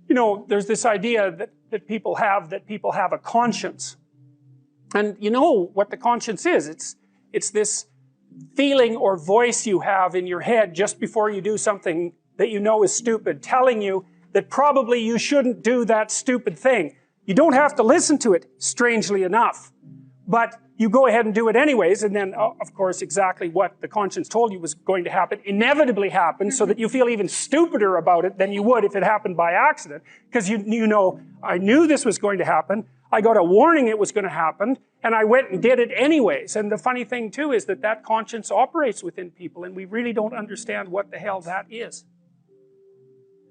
you know, there's this idea that people have a conscience. And you know what the conscience is. It's this feeling or voice you have in your head just before you do something that you know is stupid, telling you that probably you shouldn't do that stupid thing. You don't have to listen to it, strangely enough. But you go ahead and do it anyways, and then, of course, exactly what the conscience told you was going to happen inevitably happens, so that you feel even stupider about it than you would if it happened by accident. Because you know, I knew this was going to happen, I got a warning it was going to happen, and I went and did it anyways. And the funny thing too is that conscience operates within people, and we really don't understand what the hell that is.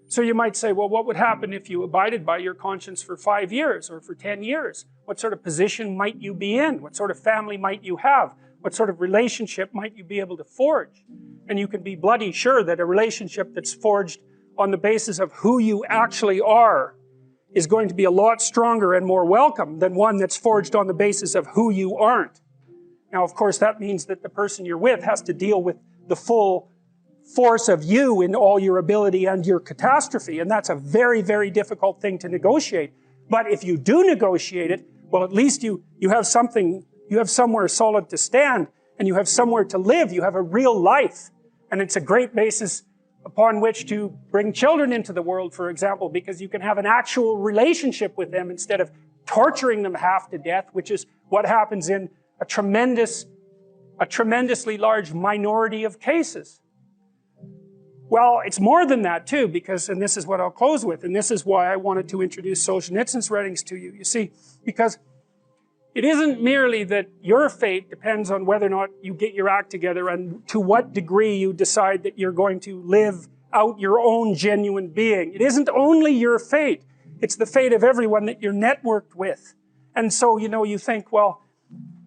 So you might say, well, what would happen if you abided by your conscience for 5 years or for 10 years? What sort of position might you be in? What sort of family might you have? What sort of relationship might you be able to forge? And you can be bloody sure that a relationship that's forged on the basis of who you actually are is going to be a lot stronger and more welcome than one that's forged on the basis of who you aren't. Now, of course, that means that the person you're with has to deal with the full force of you in all your ability and your catastrophe, and that's a very, very difficult thing to negotiate. But if you do negotiate it, well, at least you have something, you have somewhere solid to stand, and you have somewhere to live, you have a real life, and it's a great basis upon which to bring children into the world, for example, because you can have an actual relationship with them instead of torturing them half to death, which is what happens in a tremendously large minority of cases. Well, it's more than that too, because, and this is what I'll close with, and this is why I wanted to introduce Solzhenitsyn's writings to you. You see, because it isn't merely that your fate depends on whether or not you get your act together and to what degree you decide that you're going to live out your own genuine being. It isn't only your fate, it's the fate of everyone that you're networked with. And so, you know, you think, well,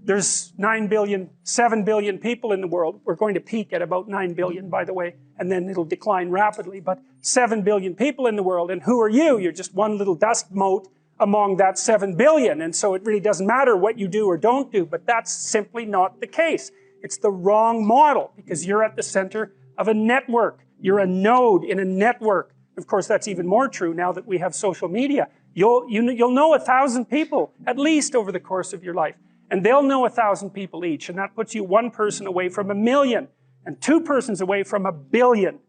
there's 9 billion, 7 billion people in the world. We're going to peak at about 9 billion, by the way, and then it'll decline rapidly, but 7 billion people in the world, and who are you? You're just one little dust mote among that 7 billion, and so it really doesn't matter what you do or don't do, but that's simply not the case. It's the wrong model, because you're at the center of a network. You're a node in a network. Of course, that's even more true now that we have social media. You'll know 1,000 people, at least over the course of your life. And they'll know 1,000 people each, and that puts you one person away from 1 million, and 2 persons away from 1 billion.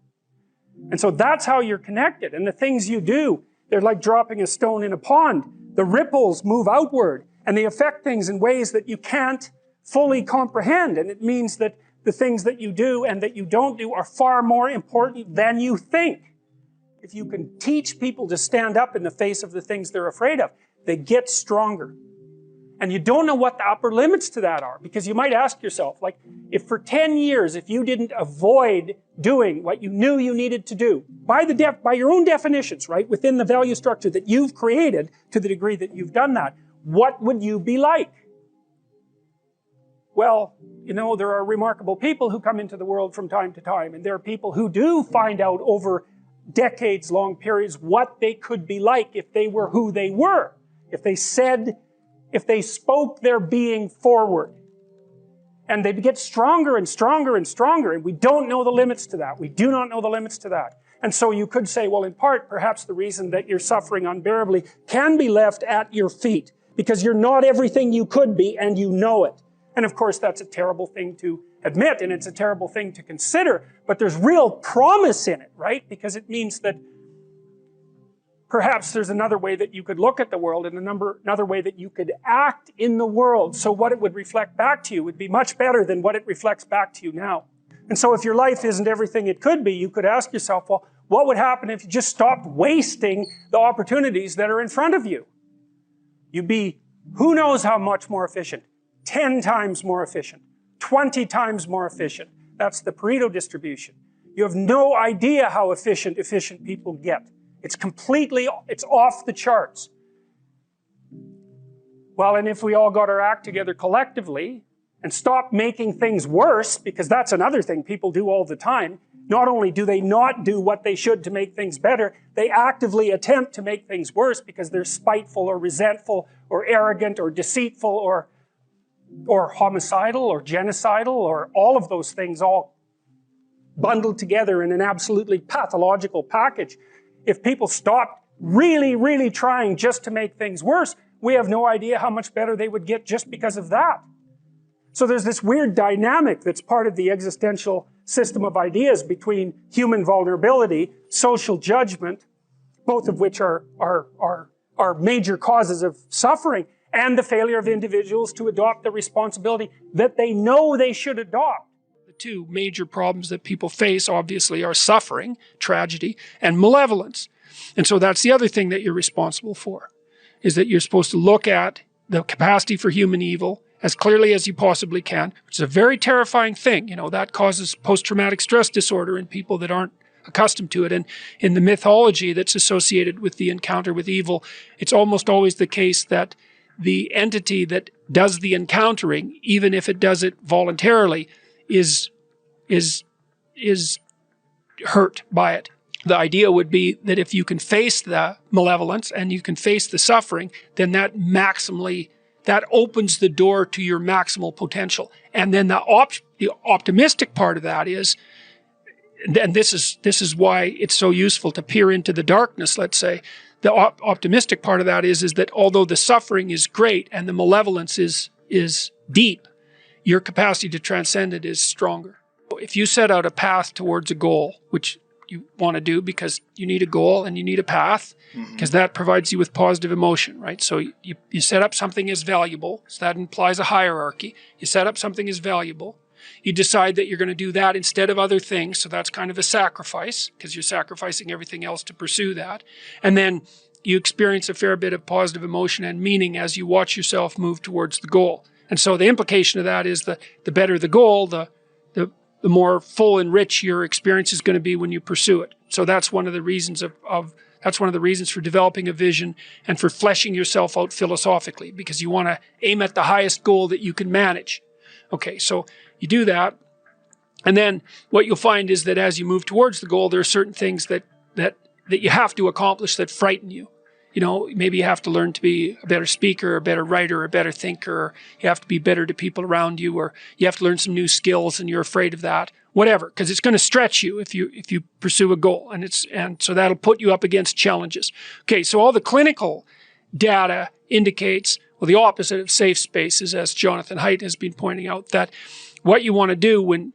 And so that's how you're connected, and the things you do, they're like dropping a stone in a pond. The ripples move outward, and they affect things in ways that you can't fully comprehend, and it means that the things that you do and that you don't do are far more important than you think. If you can teach people to stand up in the face of the things they're afraid of, they get stronger. And you don't know what the upper limits to that are, because you might ask yourself, like, if for 10 years, if you didn't avoid doing what you knew you needed to do, by your own definitions, right, within the value structure that you've created, to the degree that you've done that, what would you be like? Well, you know, there are remarkable people who come into the world from time to time, and there are people who do find out over decades-long periods what they could be like if they were who they were, if they spoke their being forward. And they get stronger and stronger and stronger, and we don't know the limits to that. We do not know the limits to that. And so you could say, well, in part, perhaps the reason that you're suffering unbearably can be left at your feet, because you're not everything you could be, and you know it. And of course, that's a terrible thing to admit, and it's a terrible thing to consider, but there's real promise in it, right? Because it means that perhaps there's another way that you could look at the world, and another way that you could act in the world, so what it would reflect back to you would be much better than what it reflects back to you now. And so if your life isn't everything it could be, you could ask yourself, well, what would happen if you just stopped wasting the opportunities that are in front of you? You'd be, who knows how much more efficient? 10 times more efficient, 20 times more efficient. That's the Pareto distribution. You have no idea how efficient people get. It's off the charts. Well, and if we all got our act together collectively and stopped making things worse, because that's another thing people do all the time, not only do they not do what they should to make things better, they actively attempt to make things worse because they're spiteful or resentful or arrogant or deceitful or homicidal or genocidal or all of those things all bundled together in an absolutely pathological package. If people stopped really, really trying just to make things worse, we have no idea how much better they would get just because of that. So there's this weird dynamic that's part of the existential system of ideas between human vulnerability, social judgment, both of which are major causes of suffering, and the failure of individuals to adopt the responsibility that they know they should adopt. The two major problems that people face, obviously, are suffering, tragedy, and malevolence. And so that's the other thing that you're responsible for, is that you're supposed to look at the capacity for human evil as clearly as you possibly can, which is a very terrifying thing. You know, that causes post-traumatic stress disorder in people that aren't accustomed to it. And in the mythology that's associated with the encounter with evil, it's almost always the case that the entity that does the encountering, even if it does it voluntarily, is hurt by it. The idea would be that if you can face the malevolence and you can face the suffering, then that opens the door to your maximal potential. And then the optimistic part of that is, and this is why it's so useful to peer into the darkness, let's say, the optimistic part of that is that although the suffering is great and the malevolence is deep, your capacity to transcend it is stronger. If you set out a path towards a goal, which you want to do because you need a goal and you need a path, because that provides you with positive emotion, right? So you set up something as valuable, so that implies a hierarchy. You set up something as valuable. You decide that you're going to do that instead of other things, so that's kind of a sacrifice, because you're sacrificing everything else to pursue that. And then you experience a fair bit of positive emotion and meaning as you watch yourself move towards the goal. And so the implication of that is the better the goal, the more full and rich your experience is going to be when you pursue it. So that's one of the reasons that's one of the reasons for developing a vision and for fleshing yourself out philosophically, because you want to aim at the highest goal that you can manage. Okay, so you do that, and then what you'll find is that as you move towards the goal, there are certain things that you have to accomplish that frighten you. You know, maybe you have to learn to be a better speaker, a better writer, a better thinker, or you have to be better to people around you, or you have to learn some new skills and you're afraid of that, whatever, because it's going to stretch you if you pursue a goal, and so that'll put you up against challenges. Okay, so all the clinical data indicates, well, the opposite of safe spaces, as Jonathan Haidt has been pointing out, that what you want to do when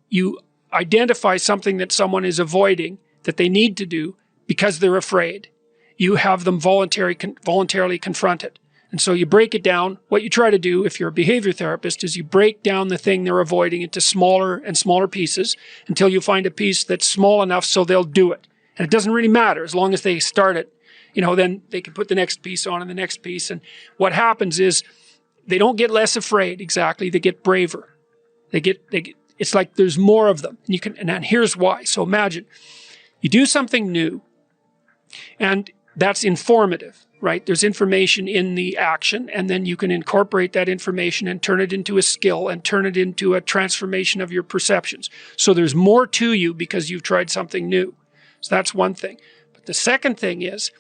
you identify something that someone is avoiding that they need to do because they're afraid, you have them voluntarily confront it. And so you break it down. What you try to do, if you're a behavior therapist, is you break down the thing they're avoiding into smaller and smaller pieces until you find a piece that's small enough so they'll do it. And it doesn't really matter as long as they start it. You know, then they can put the next piece on and the next piece. And what happens is they don't get less afraid exactly. They get braver. It's like there's more of them. And here's why. So imagine you do something new, and that's informative, right? There's information in the action, and then you can incorporate that information and turn it into a skill and turn it into a transformation of your perceptions. So there's more to you because you've tried something new. So that's one thing. But the second thing is,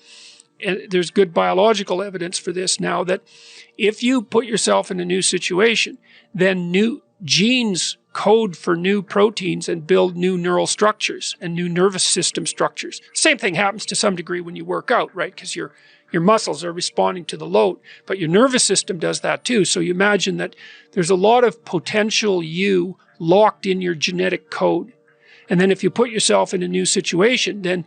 and there's good biological evidence for this now, that if you put yourself in a new situation, then new genes code for new proteins and build new neural structures and new nervous system structures. Same thing happens to some degree when you work out, right? Because your muscles are responding to the load, but your nervous system does that too. So you imagine that there's a lot of potential you locked in your genetic code. And then if you put yourself in a new situation, then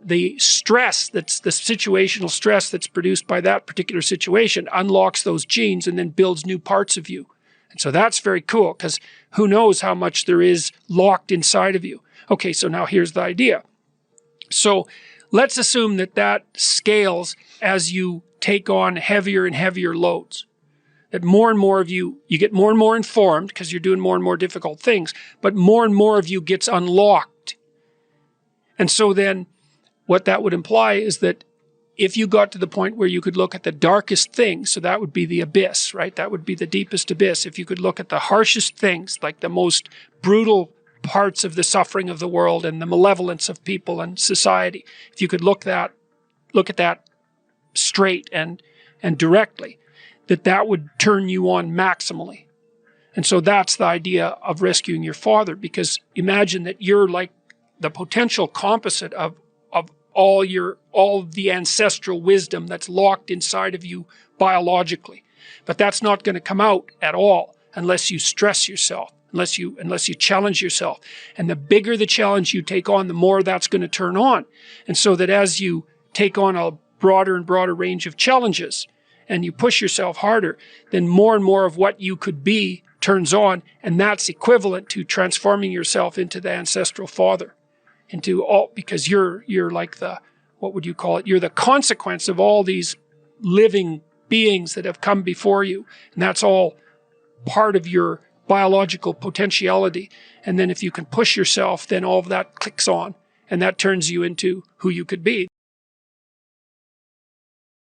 the stress, that's the situational stress that's produced by that particular situation, unlocks those genes and then builds new parts of you. And so that's very cool, because who knows how much there is locked inside of you. Okay, so now here's the idea. So let's assume that scales as you take on heavier and heavier loads. That more and more of you get more and more informed because you're doing more and more difficult things, but more and more of you gets unlocked. And so then what that would imply is that if you got to the point where you could look at the darkest things, so that would be the abyss, right? That would be the deepest abyss. If you could look at the harshest things, like the most brutal parts of the suffering of the world and the malevolence of people and society, if you could look at that straight and directly, that would turn you on maximally. And so that's the idea of rescuing your father, because imagine that you're like the potential composite of all the ancestral wisdom that's locked inside of you biologically. But that's not going to come out at all unless you stress yourself, unless you challenge yourself. And the bigger the challenge you take on, the more that's going to turn on. And so that as you take on a broader and broader range of challenges and you push yourself harder, then more and more of what you could be turns on, and that's equivalent to transforming yourself into the ancestral father, because you're like the, what would you call it? You're the consequence of all these living beings that have come before you, and that's all part of your biological potentiality. And then if you can push yourself, then all of that clicks on, and that turns you into who you could be.